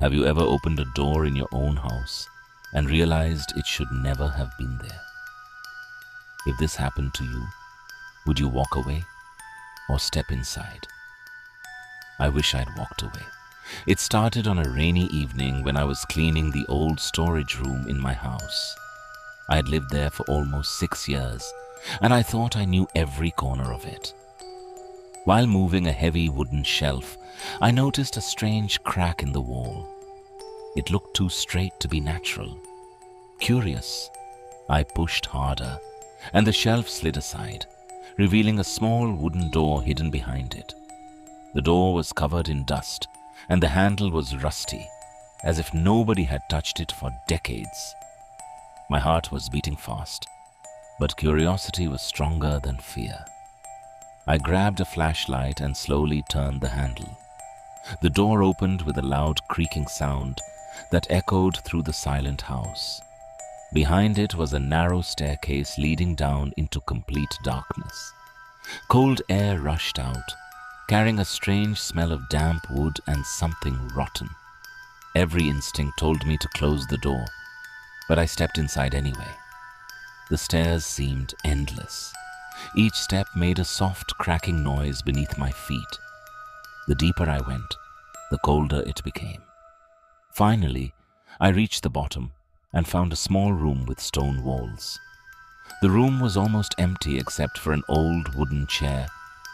Have you ever opened a door in your own house and realized it should never have been there? If this happened to you, would you walk away or step inside? I wish I'd walked away. It started on a rainy evening when I was cleaning the old storage room in my house. I had lived there for almost 6 years, and I thought I knew every corner of it. While moving a heavy wooden shelf, I noticed a strange crack in the wall. It looked too straight to be natural. Curious, I pushed harder, and the shelf slid aside, revealing a small wooden door hidden behind it. The door was covered in dust, and the handle was rusty, as if nobody had touched it for decades. My heart was beating fast, but curiosity was stronger than fear. I grabbed a flashlight and slowly turned the handle. The door opened with a loud creaking sound that echoed through the silent house. Behind it was a narrow staircase leading down into complete darkness. Cold air rushed out, carrying a strange smell of damp wood and something rotten. Every instinct told me to close the door, but I stepped inside anyway. The stairs seemed endless. Each step made a soft cracking noise beneath my feet. The deeper I went, the colder it became. Finally, I reached the bottom and found a small room with stone walls. The room was almost empty except for an old wooden chair,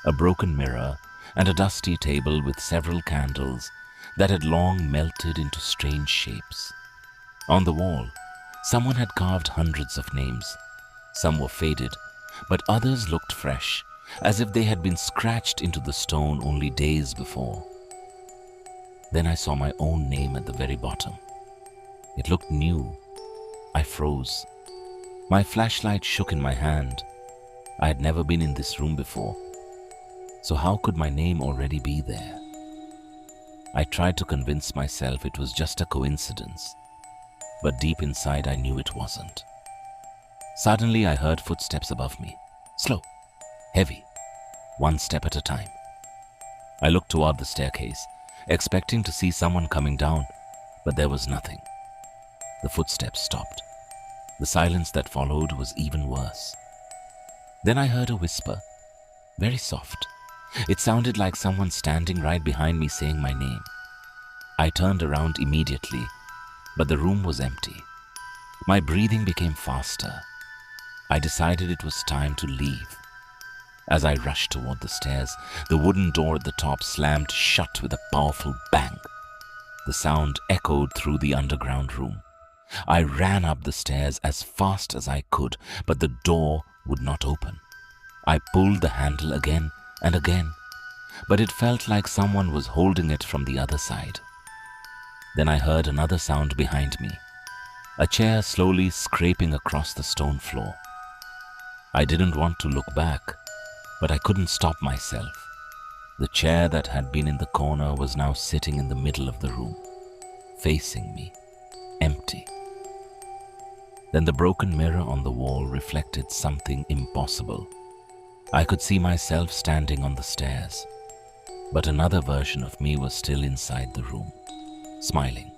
a broken mirror, and a dusty table with several candles that had long melted into strange shapes. On the wall, someone had carved hundreds of names. Some were faded, but others looked fresh, as if they had been scratched into the stone only days before. Then I saw my own name at the very bottom. It looked new. I froze. My flashlight shook in my hand. I had never been in this room before. So how could my name already be there? I tried to convince myself it was just a coincidence, but deep inside I knew it wasn't. Suddenly I heard footsteps above me. Slow, heavy, one step at a time. I looked toward the staircase, expecting to see someone coming down, but there was nothing. The footsteps stopped. The silence that followed was even worse. Then I heard a whisper, very soft. It sounded like someone standing right behind me saying my name. I turned around immediately, but the room was empty. My breathing became faster. I decided it was time to leave. As I rushed toward the stairs, the wooden door at the top slammed shut with a powerful bang. The sound echoed through the underground room. I ran up the stairs as fast as I could, but the door would not open. I pulled the handle again and again, but it felt like someone was holding it from the other side. Then I heard another sound behind me, a chair slowly scraping across the stone floor. I didn't want to look back, but I couldn't stop myself. The chair that had been in the corner was now sitting in the middle of the room, facing me, empty. Then the broken mirror on the wall reflected something impossible. I could see myself standing on the stairs, but another version of me was still inside the room, smiling.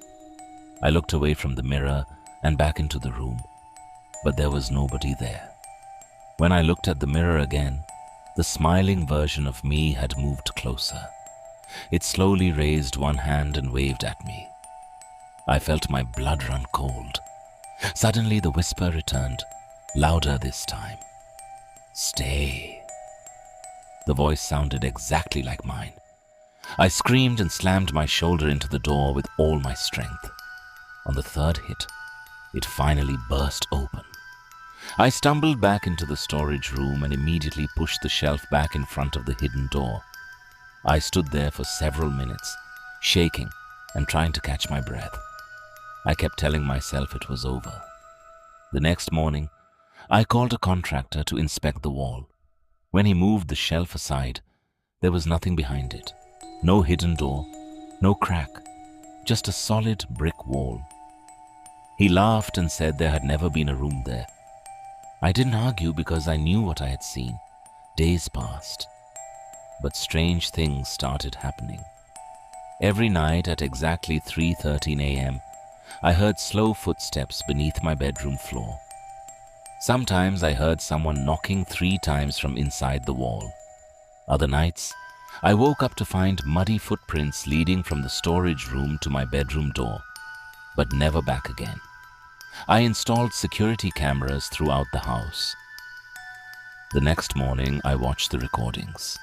I looked away from the mirror and back into the room, but there was nobody there. When I looked at the mirror again, the smiling version of me had moved closer. It slowly raised one hand and waved at me. I felt my blood run cold. Suddenly the whisper returned, louder this time. Stay. The voice sounded exactly like mine. I screamed and slammed my shoulder into the door with all my strength. On the third hit, it finally burst open. I stumbled back into the storage room and immediately pushed the shelf back in front of the hidden door. I stood there for several minutes, shaking and trying to catch my breath. I kept telling myself it was over. The next morning, I called a contractor to inspect the wall. When he moved the shelf aside, there was nothing behind it. No hidden door, no crack, just a solid brick wall. He laughed and said there had never been a room there. I didn't argue because I knew what I had seen. Days passed, but strange things started happening. Every night at exactly 3:13 a.m., I heard slow footsteps beneath my bedroom floor. Sometimes I heard someone knocking 3 times from inside the wall. Other nights, I woke up to find muddy footprints leading from the storage room to my bedroom door, but never back again. I installed security cameras throughout the house. The next morning, I watched the recordings.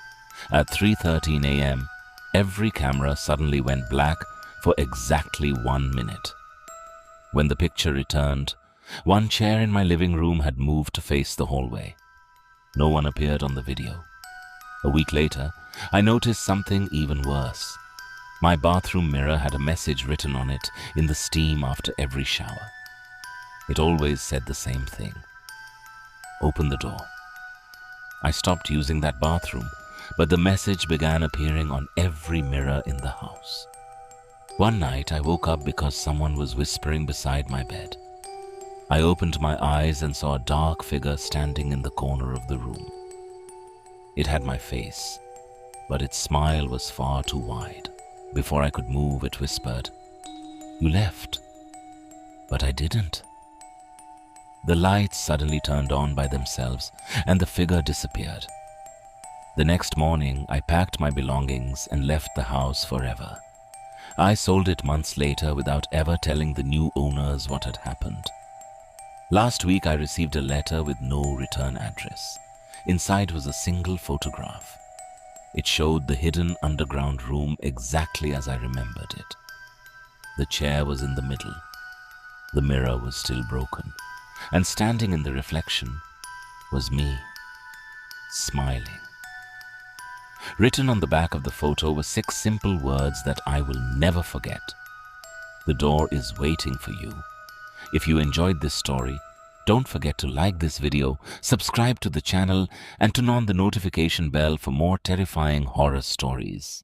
At 3:13 a.m., every camera suddenly went black for exactly 1 minute. When the picture returned, one chair in my living room had moved to face the hallway. No one appeared on the video. A week later, I noticed something even worse. My bathroom mirror had a message written on it in the steam after every shower. It always said the same thing: "Open the door." I stopped using that bathroom, but the message began appearing on every mirror in the house. One night, I woke up because someone was whispering beside my bed. I opened my eyes and saw a dark figure standing in the corner of the room. It had my face, but its smile was far too wide. Before I could move, it whispered, "You left." But I didn't. The lights suddenly turned on by themselves and the figure disappeared. The next morning, I packed my belongings and left the house forever. I sold it months later without ever telling the new owners what had happened. Last week, I received a letter with no return address. Inside was a single photograph. It showed the hidden underground room exactly as I remembered it. The chair was in the middle. The mirror was still broken. And standing in the reflection was me, smiling. Written on the back of the photo were 6 simple words that I will never forget. The door is waiting for you. If you enjoyed this story, don't forget to like this video, subscribe to the channel, and turn on the notification bell for more terrifying horror stories.